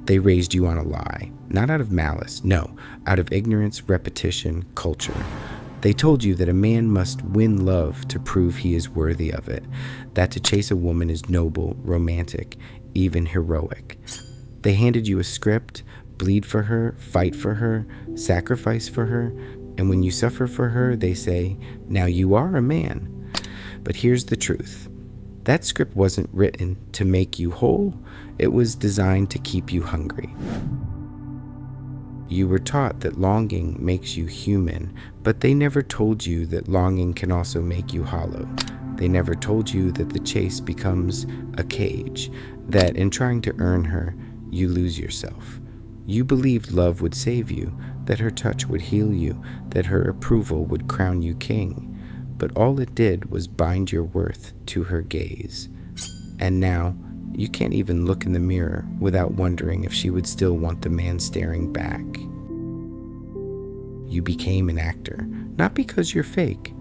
They raised you on a lie, not out of malice, no, out of ignorance, repetition, culture. They told you that a man must win love to prove he is worthy of it, that to chase a woman is noble, romantic, even heroic. They handed you a script: bleed for her, fight for her, sacrifice for her, and when you suffer for her, they say, now you are a man. But here's the truth. That script wasn't written to make you whole. It was designed to keep you hungry. You were taught that longing makes you human, but they never told you that longing can also make you hollow. They never told you that the chase becomes a cage, that in trying to earn her, you lose yourself. You believed love would save you, that her touch would heal you, that her approval would crown you king. But all it did was bind your worth to her gaze. And now, you can't even look in the mirror without wondering if she would still want the man staring back. You became an actor, not because you're fake,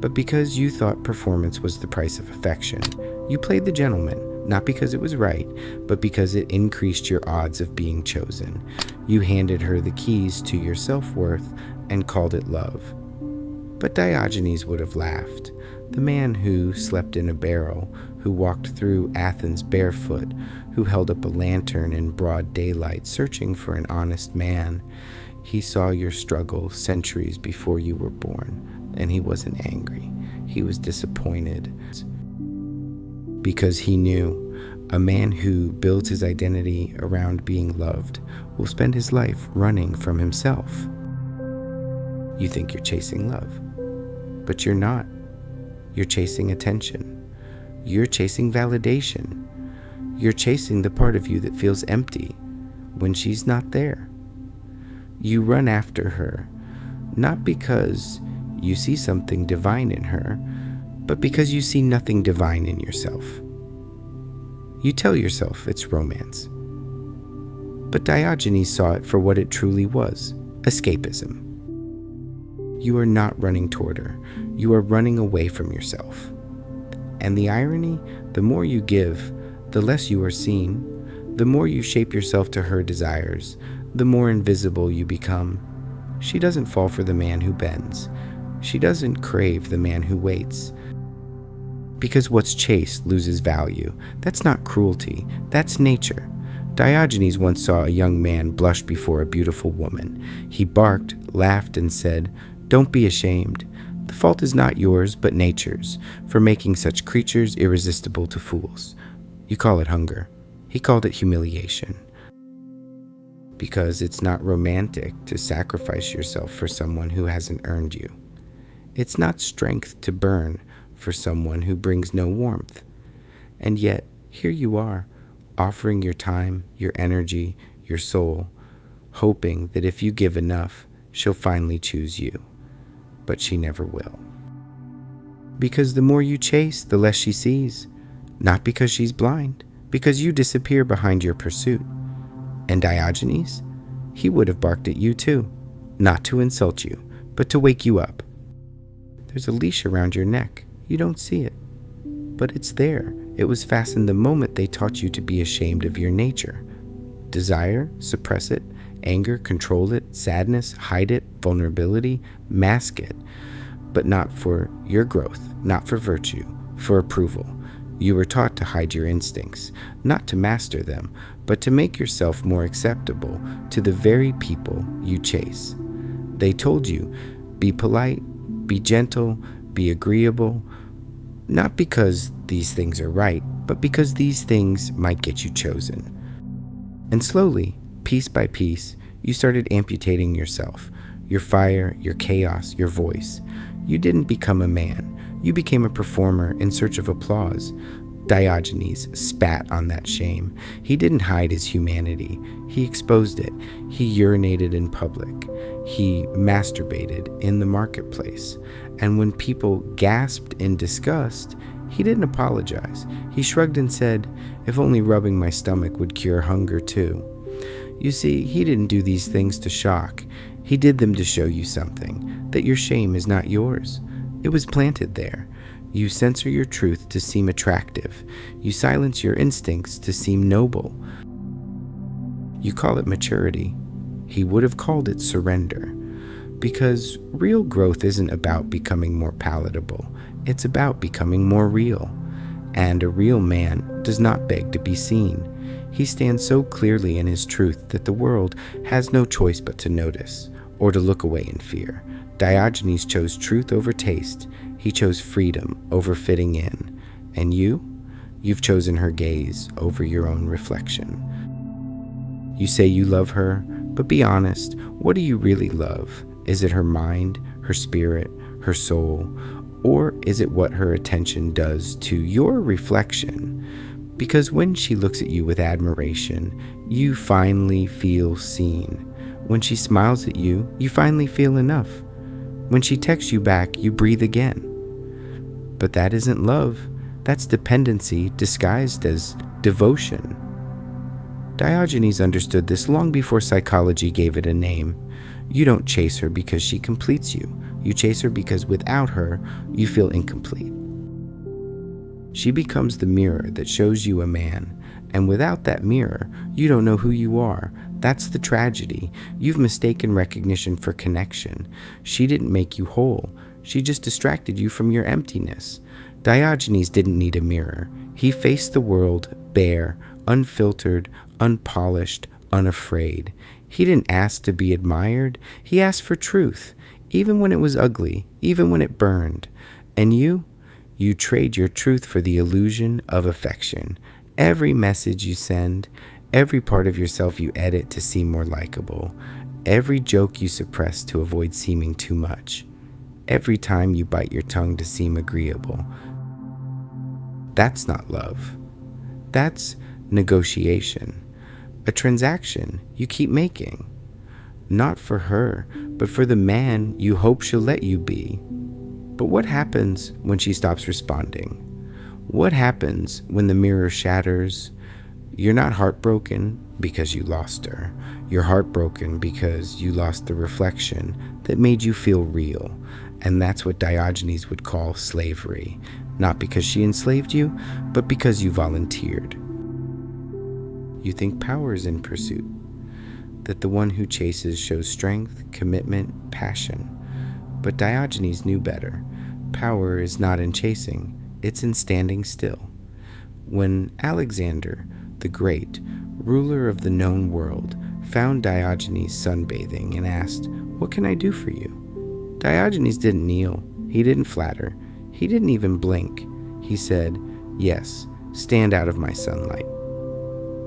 but because you thought performance was the price of affection. You played the gentleman, not because it was right, but because it increased your odds of being chosen. You handed her the keys to your self-worth and called it love. But Diogenes would have laughed. The man who slept in a barrel, who walked through Athens barefoot, who held up a lantern in broad daylight searching for an honest man. He saw your struggle centuries before you were born, and he wasn't angry. He was disappointed. Because he knew a man who builds his identity around being loved will spend his life running from himself. You think you're chasing love, but you're not. You're chasing attention. You're chasing validation. You're chasing the part of you that feels empty when she's not there. You run after her, not because you see something divine in her, but because you see nothing divine in yourself. You tell yourself it's romance. But Diogenes saw it for what it truly was: escapism. You are not running toward her. You are running away from yourself. And the irony, the more you give, the less you are seen. The more you shape yourself to her desires, the more invisible you become. She doesn't fall for the man who bends. She doesn't crave the man who waits. Because what's chased loses value. That's not cruelty. That's nature. Diogenes once saw a young man blush before a beautiful woman. He barked, laughed, and said, "Don't be ashamed. The fault is not yours, but nature's, for making such creatures irresistible to fools." You call it hunger. He called it humiliation. Because it's not romantic to sacrifice yourself for someone who hasn't earned you. It's not strength to burn for someone who brings no warmth. And yet, here you are, offering your time, your energy, your soul, hoping that if you give enough, she'll finally choose you. But she never will. Because the more you chase, the less she sees. Not because she's blind, because you disappear behind your pursuit. And Diogenes? He would have barked at you too, not to insult you, but to wake you up. There's a leash around your neck. You don't see it, but it's there. It was fastened the moment they taught you to be ashamed of your nature. Desire, suppress it. Anger, control it. Sadness, hide it. Vulnerability, mask it. But not for your growth, not for virtue, for approval. You were taught to hide your instincts, not to master them, but to make yourself more acceptable to the very people you chase. They told you, be polite, be gentle, be agreeable, not because these things are right, but because these things might get you chosen. And slowly, piece by piece, you started amputating yourself, your fire, your chaos, your voice. You didn't become a man. You became a performer in search of applause. Diogenes spat on that shame. He didn't hide his humanity. He exposed it. He urinated in public. He masturbated in the marketplace. And when people gasped in disgust, he didn't apologize. He shrugged and said, "If only rubbing my stomach would cure hunger too." You see, he didn't do these things to shock. He did them to show you something, that your shame is not yours. It was planted there. You censor your truth to seem attractive. You silence your instincts to seem noble. You call it maturity. He would have called it surrender. Because real growth isn't about becoming more palatable. It's about becoming more real. And a real man does not beg to be seen. He stands so clearly in his truth that the world has no choice but to notice, or to look away in fear. Diogenes chose truth over taste. He chose freedom over fitting in. And you've chosen her gaze over your own reflection. You say you love her, but be honest, what do you really love? Is it her mind, her spirit, her soul, or is it what her attention does to your reflection? Because when she looks at you with admiration, you finally feel seen. When she smiles at you, you finally feel enough. When she texts you back, you breathe again. But that isn't love. That's dependency disguised as devotion. Diogenes understood this long before psychology gave it a name. You don't chase her because she completes you. You chase her because without her, you feel incomplete. She becomes the mirror that shows you a man, and without that mirror, you don't know who you are. That's the tragedy. You've mistaken recognition for connection. She didn't make you whole. She just distracted you from your emptiness. Diogenes didn't need a mirror. He faced the world bare, unfiltered, unpolished, unafraid. He didn't ask to be admired. He asked for truth, even when it was ugly, even when it burned. And you trade your truth for the illusion of affection. Every message you send, every part of yourself you edit to seem more likable, every joke you suppress to avoid seeming too much, every time you bite your tongue to seem agreeable. That's not love. That's negotiation. A transaction you keep making. Not for her, but for the man you hope she'll let you be. But what happens when she stops responding? What happens when the mirror shatters? You're not heartbroken because you lost her. You're heartbroken because you lost the reflection that made you feel real. And that's what Diogenes would call slavery. Not because she enslaved you, but because you volunteered. You think power is in pursuit, that the one who chases shows strength, commitment, passion. But Diogenes knew better. Power is not in chasing, it's in standing still. When Alexander the Great, ruler of the known world, found Diogenes sunbathing and asked, "What can I do for you?" Diogenes didn't kneel, he didn't flatter, he didn't even blink. He said, "Yes, stand out of my sunlight."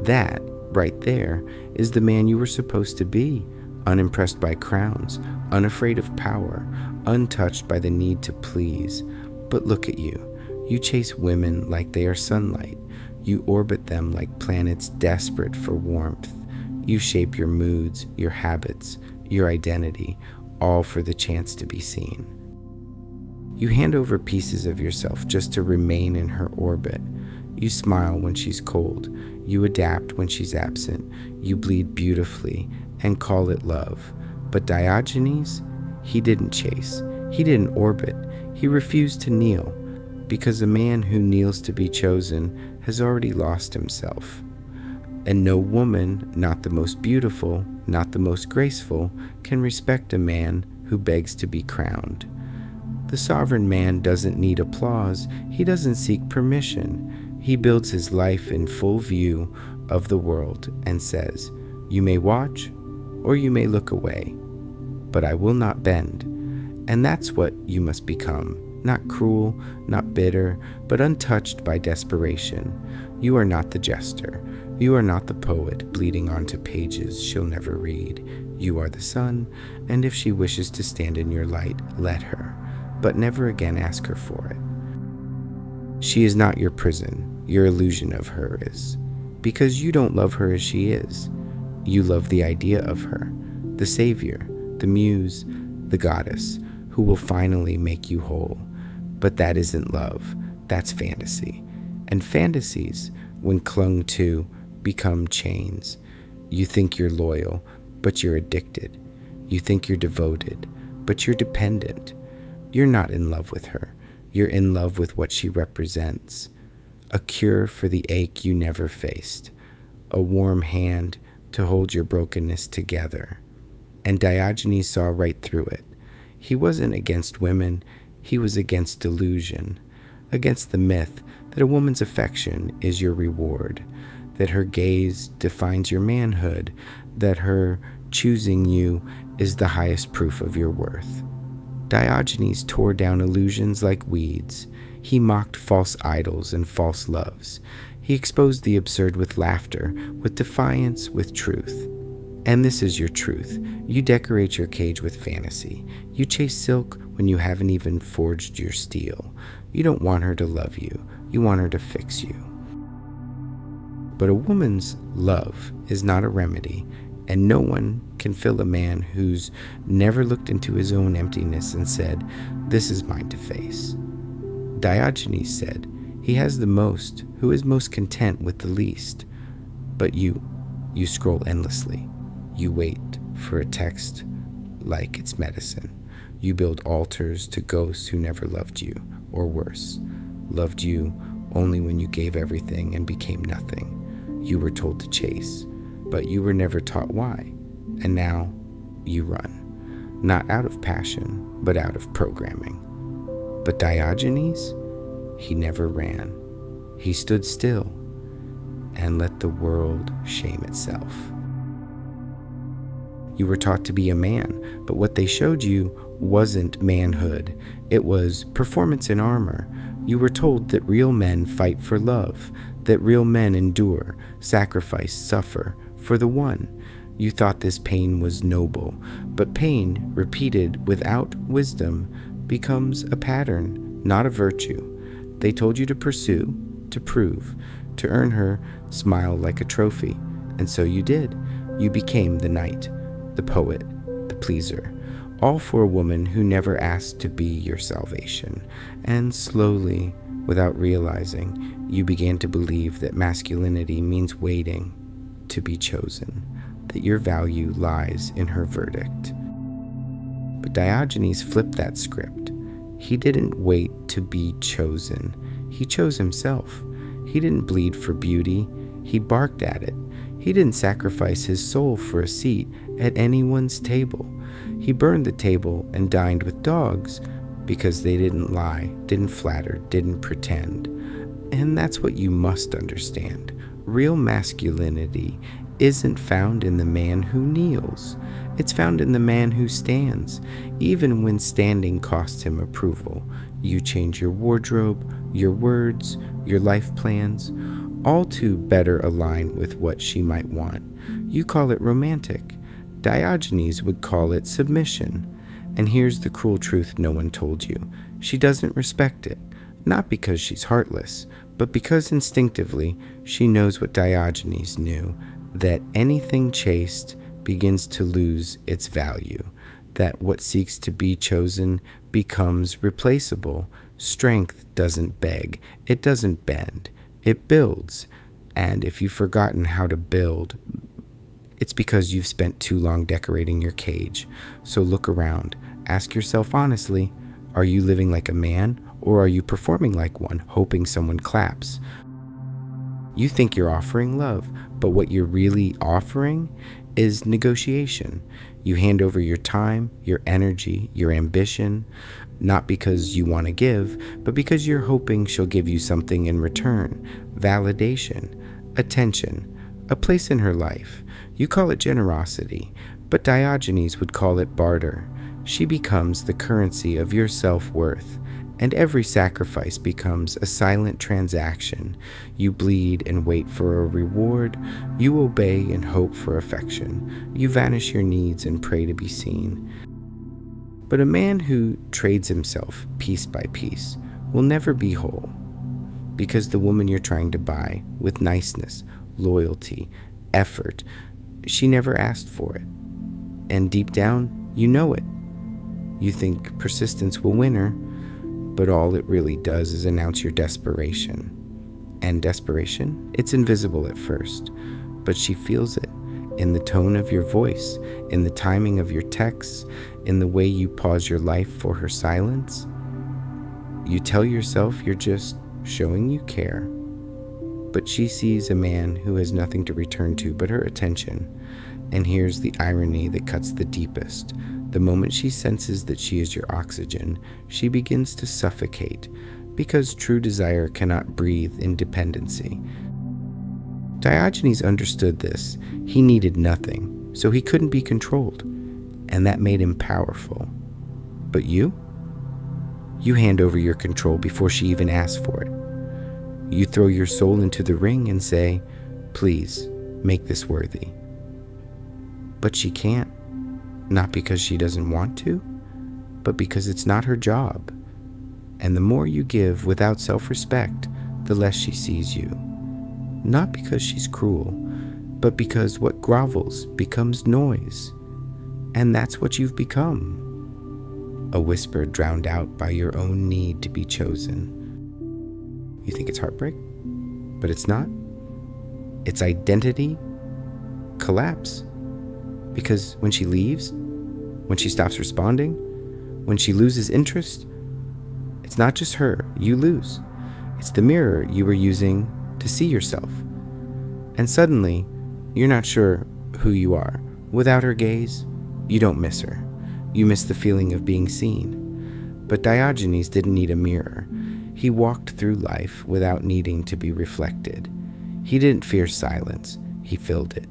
That, right there, is the man you were supposed to be, unimpressed by crowns, unafraid of power, untouched by the need to please. But look at you. You chase women like they are sunlight. You orbit them like planets desperate for warmth. You shape your moods, your habits, your identity, all for the chance to be seen. You hand over pieces of yourself just to remain in her orbit. You smile when she's cold. You adapt when she's absent. You bleed beautifully and call it love. But Diogenes, he didn't chase. He didn't orbit. He refused to kneel, because a man who kneels to be chosen has already lost himself. And no woman, not the most beautiful, not the most graceful, can respect a man who begs to be crowned. The sovereign man doesn't need applause. He doesn't seek permission. He builds his life in full view of the world and says, "You may watch or you may look away, but I will not bend." And that's what you must become. Not cruel, not bitter, but untouched by desperation. You are not the jester. You are not the poet bleeding onto pages she'll never read. You are the sun, and if she wishes to stand in your light, let her, but never again ask her for it. She is not your prison. Your illusion of her is. Because you don't love her as she is. You love the idea of her, the savior, the muse, the goddess, who will finally make you whole. But that isn't love. That's fantasy. And fantasies, when clung to, become chains. You think you're loyal, but you're addicted. You think you're devoted, but you're dependent. You're not in love with her. You're in love with what she represents. A cure for the ache you never faced. A warm hand to hold your brokenness together. And Diogenes saw right through it. He wasn't against women, he was against delusion, against the myth that a woman's affection is your reward, that her gaze defines your manhood, that her choosing you is the highest proof of your worth. Diogenes tore down illusions like weeds. He mocked false idols and false loves. He exposed the absurd with laughter, with defiance, with truth. And this is your truth. You decorate your cage with fantasy. You chase silk when you haven't even forged your steel. You don't want her to love you. You want her to fix you. But a woman's love is not a remedy, and no one can fill a man who's never looked into his own emptiness and said, "This is mine to face." Diogenes said, "He has the most who is most content with the least." But you scroll endlessly. You wait for a text like it's medicine. You build altars to ghosts who never loved you, or worse, loved you only when you gave everything and became nothing. You were told to chase, but you were never taught why. And now you run, not out of passion, but out of programming. But Diogenes, he never ran. He stood still and let the world shame itself. You were taught to be a man, but what they showed you wasn't manhood. It was performance in armor. You were told that real men fight for love, that real men endure, sacrifice, suffer for the one. You thought this pain was noble, but pain repeated without wisdom becomes a pattern, not a virtue. They told you to pursue, to prove, to earn her smile like a trophy, and so you did. You became the knight, the poet, the pleaser, all for a woman who never asked to be your salvation. And slowly, without realizing, you began to believe that masculinity means waiting to be chosen, that your value lies in her verdict. But Diogenes flipped that script. He didn't wait to be chosen. He chose himself. He didn't bleed for beauty. He barked at it. He didn't sacrifice his soul for a seat at anyone's table. He burned the table and dined with dogs because they didn't lie, didn't flatter, didn't pretend. And that's what you must understand. Real masculinity isn't found in the man who kneels. It's found in the man who stands, even when standing costs him approval. You change your wardrobe, your words, your life plans, all to better align with what she might want. You call it romantic. Diogenes would call it submission. And here's the cruel truth no one told you. She doesn't respect it, not because she's heartless, but because instinctively she knows what Diogenes knew, that anything chaste begins to lose its value, that what seeks to be chosen becomes replaceable. Strength doesn't beg, it doesn't bend, it builds. And if you've forgotten how to build, it's because you've spent too long decorating your cage. So look around. Ask yourself honestly, are you living like a man, or are you performing like one, hoping someone claps? You think you're offering love, but what you're really offering is negotiation. You hand over your time, your energy, your ambition, not because you want to give, but because you're hoping she'll give you something in return. Validation, attention, a place in her life. You call it generosity, but Diogenes would call it barter. She becomes the currency of your self-worth, and every sacrifice becomes a silent transaction. You bleed and wait for a reward. You obey and hope for affection. You vanish your needs and pray to be seen. But a man who trades himself piece by piece will never be whole, because the woman you're trying to buy with niceness, loyalty, effort, she never asked for it. And deep down, you know it. You think persistence will win her, but all it really does is announce your desperation. And desperation, it's invisible at first, but she feels it in the tone of your voice, in the timing of your texts, in the way you pause your life for her silence. You tell yourself you're just showing you care, but she sees a man who has nothing to return to but her attention. And here's the irony that cuts the deepest. The moment she senses that she is your oxygen, she begins to suffocate, because true desire cannot breathe in dependency. Diogenes understood this. He needed nothing, so he couldn't be controlled, and that made him powerful. But you? You hand over your control before she even asks for it. You throw your soul into the ring and say, "Please, make this worthy." But she can't, not because she doesn't want to, but because it's not her job. And the more you give without self-respect, the less she sees you. Not because she's cruel, but because what grovels becomes noise. And that's what you've become. A whisper drowned out by your own need to be chosen. You think it's heartbreak? But it's not. It's identity collapse. Because when she leaves, when she stops responding, when she loses interest, it's not just her you lose. It's the mirror you were using to see yourself. And suddenly, you're not sure who you are. Without her gaze, you don't miss her. You miss the feeling of being seen. But Diogenes didn't need a mirror. He walked through life without needing to be reflected. He didn't fear silence. He filled it.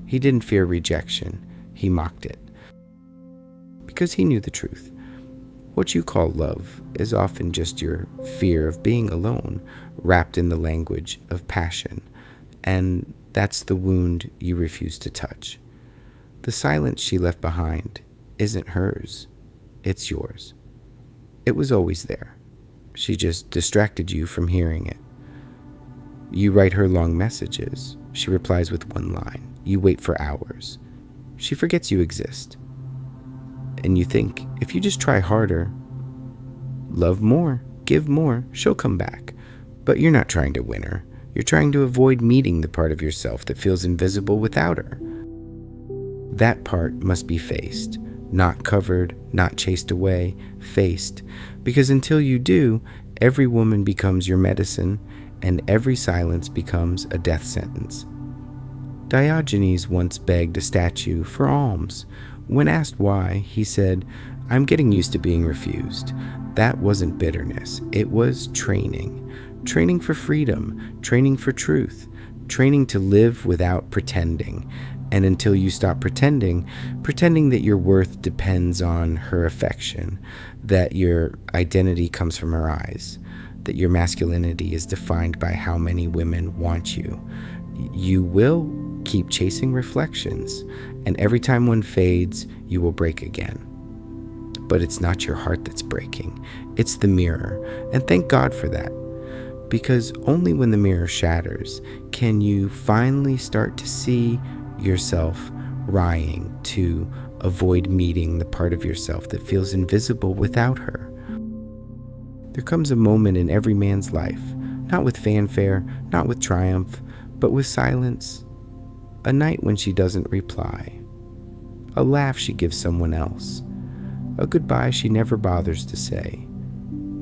He didn't fear rejection. He mocked it. Because he knew the truth. What you call love is often just your fear of being alone, wrapped in the language of passion. And that's the wound you refuse to touch. The silence she left behind isn't hers. It's yours. It was always there. She just distracted you from hearing it. You write her long messages. She replies with one line. You wait for hours. She forgets you exist. And you think, if you just try harder, love more, give more, she'll come back. But you're not trying to win her. You're trying to avoid meeting the part of yourself that feels invisible without her. That part must be faced, not covered, not chased away, faced. Because until you do, every woman becomes your medicine, and every silence becomes a death sentence. Diogenes once begged a statue for alms. When asked why, he said, "I'm getting used to being refused." That wasn't bitterness. It was training. Training for freedom, training for truth, training to live without pretending. And until you stop pretending that your worth depends on her affection, that your identity comes from her eyes, that your masculinity is defined by how many women want you, you will keep chasing reflections, and every time one fades, you will break again. But it's not your heart that's breaking, it's the mirror, and thank God for that. Because only when the mirror shatters can you finally start to see yourself wrying to avoid meeting the part of yourself that feels invisible without her. There comes a moment in every man's life, not with fanfare, not with triumph, but with silence. A night when she doesn't reply. A laugh she gives someone else. A goodbye she never bothers to say.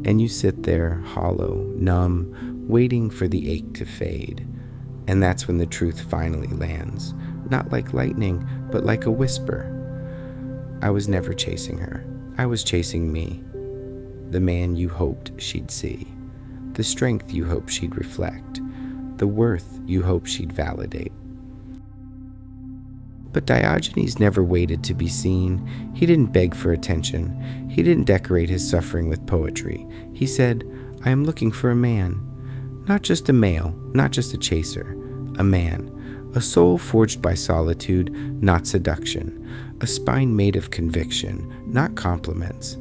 And you sit there, hollow, numb, waiting for the ache to fade. And that's when the truth finally lands. Not like lightning, but like a whisper. I was never chasing her. I was chasing me. The man you hoped she'd see. The strength you hoped she'd reflect. The worth you hoped she'd validate. But Diogenes never waited to be seen. He didn't beg for attention. He didn't decorate his suffering with poetry. He said, "I am looking for a man. Not just a male, not just a chaser. A man. A soul forged by solitude, not seduction. A spine made of conviction, not compliments.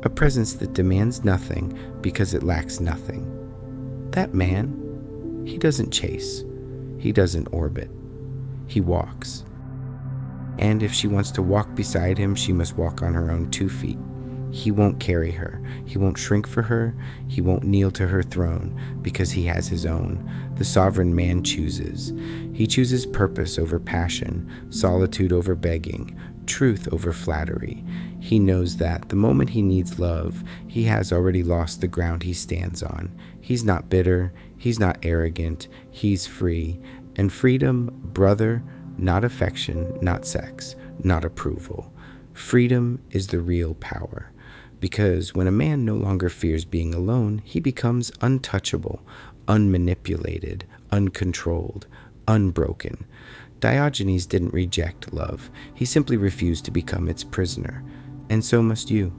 A presence that demands nothing because it lacks nothing. That man, he doesn't chase. He doesn't orbit. He walks. And if she wants to walk beside him, she must walk on her own 2 feet. He won't carry her. He won't shrink for her. He won't kneel to her throne because he has his own. The sovereign man chooses. He chooses purpose over passion, solitude over begging, truth over flattery. He knows that the moment he needs love, he has already lost the ground he stands on. He's not bitter, he's not arrogant, he's free. And freedom, brother, not affection, not sex, not approval. Freedom is the real power. Because when a man no longer fears being alone, he becomes untouchable, unmanipulated, uncontrolled, unbroken. Diogenes didn't reject love. He simply refused to become its prisoner. And so must you.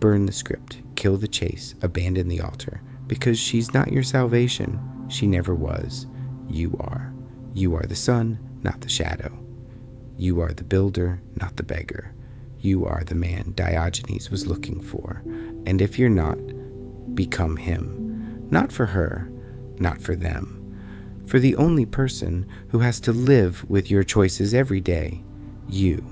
Burn the script, kill the chase, abandon the altar. Because she's not your salvation. She never was. You are. You are the sun, not the shadow. You are the builder, not the beggar. You are the man Diogenes was looking for. And if you're not, become him. Not for her, not for them. For the only person who has to live with your choices every day, you.